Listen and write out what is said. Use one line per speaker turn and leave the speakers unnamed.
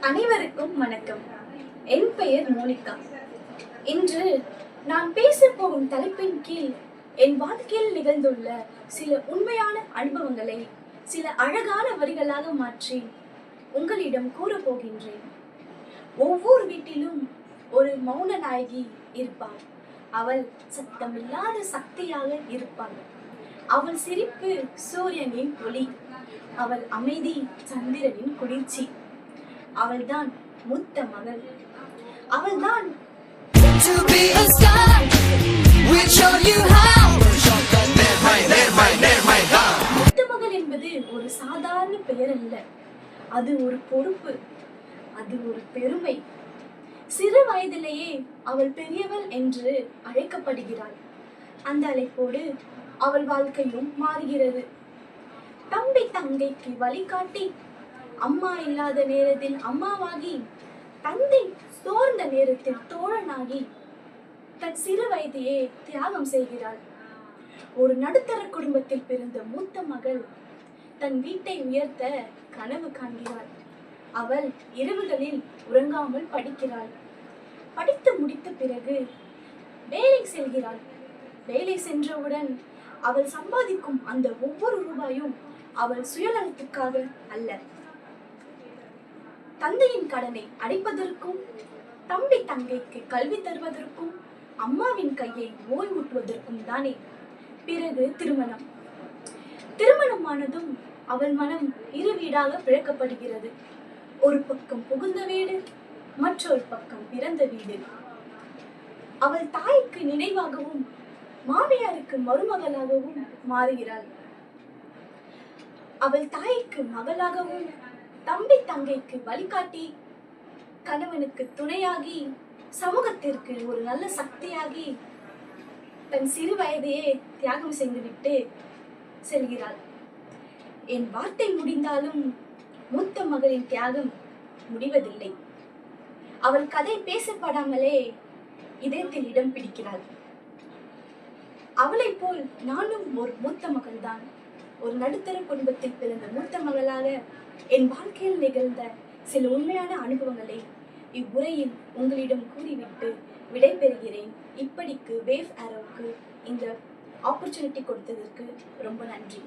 அனைவருக்கும் வணக்கம். என் பெயர் மோனிகா. இன்று நான் பேசப் போகும் தலைப்பின் கீழ் என் வாழ்க்கையில் நிகழ்ந்துள்ள சில உண்மையான அனுபவங்களை சில அழகான வரிகளாக மாற்றி உங்களிடம் கூறப்போகின்றேன். ஒவ்வொரு வீட்டிலும் ஒரு மௌன நாயகி இருப்பாள். அவள் சத்தமில்லாத சக்தியாக இருப்பாள். அவள் சிரிப்பு சூரியனின் ஒளி, அவள் அமைதி சந்திரனின் குளிர்ச்சி. அவள்தான் மூத்த மகள். அவள்தான் மூத்த மகள் என்பது ஒரு சாதாரண பெயர் அல்ல. அது ஒரு பொறுப்பு, அது ஒரு பெருமை. சிறு வயதிலேயே அவள் பெரியவள் என்று அழைக்கப்படுகிறாள். அந்த அழைப்போடு அவள் வாழ்க்கையும் மாறுகிறது. தம்பி தங்கைக்கு வழிகாட்டி, அம்மா இல்லாத நேரத்தில் அம்மாவாகி, தந்தை சோர்ந்த நேரத்தில் தோழனாகி தன் சிறு வயதையே தியாகம் செய்கிறாள். ஒரு நடுத்தர குடும்பத்தில் பிறந்த மூத்த மகள் தன் வீட்டை உயர்த்த கனவு காண்கிறாள். அவள் இரவுகளில் உறங்காமல் படிக்கிறாள். படித்து முடித்த பிறகு வேலை செல்கிறாள். வேலை சென்றவுடன் அவள் சம்பாதிக்கும் அந்த ஒவ்வொரு ரூபாயும் அவள் சுயநலத்துக்காக அல்ல, தந்தையின் கடனை அடைப்பதற்கும், தம்பி தங்கைக்கு கல்வி தருவதற்கும், அம்மாவின் கையை ஓய்வூட்டுவதற்கும் தானே. பிறகு திருமணமானதும் அவள் மனம் இரு வீடாக பிளக்கப்படுகிறது. ஒரு பக்கம் புகுந்த வீடு, மற்றொரு பக்கம் பிறந்த வீடு. அவள் தாய்க்கு நினைவாகவும் மாமியாருக்கு மருமகளாகவும் மாறுகிறாள். அவள் தாய்க்கு மகளாகவும், தம்பி தங்கைக்கு வழிகாட்டி, கணவனுக்கு துணையாகி, சமூகத்திற்கு ஒரு நல்ல சக்தியாகி தன் சிறு வயதையே தியாகம் செய்துவிட்டு செல்கிறாள். என் வார்த்தை முடிந்தாலும் மூத்த மகளின் தியாகம் முடிவதில்லை. அவள் கதை பேசப்படாமலே இதயத்தில் இடம் பிடிக்கிறாள். அவளை போல் நானும் ஒரு மூத்த மகள்தான். ஒரு நடுத்தர குடும்பத்தில் பிறந்த மூத்த மகளாக என் வாழ்க்கையில் நிகழ்ந்த சில உண்மையான அனுபவங்களை இவ்வுரையில் உங்களிடம் கூறிவிட்டு விடைபெறுகிறேன். இப்படிக்கு வேவ் ஆரோவுக்கு இந்த ஆப்பர்ச்சுனிட்டி கொடுத்ததற்கு ரொம்ப நன்றி.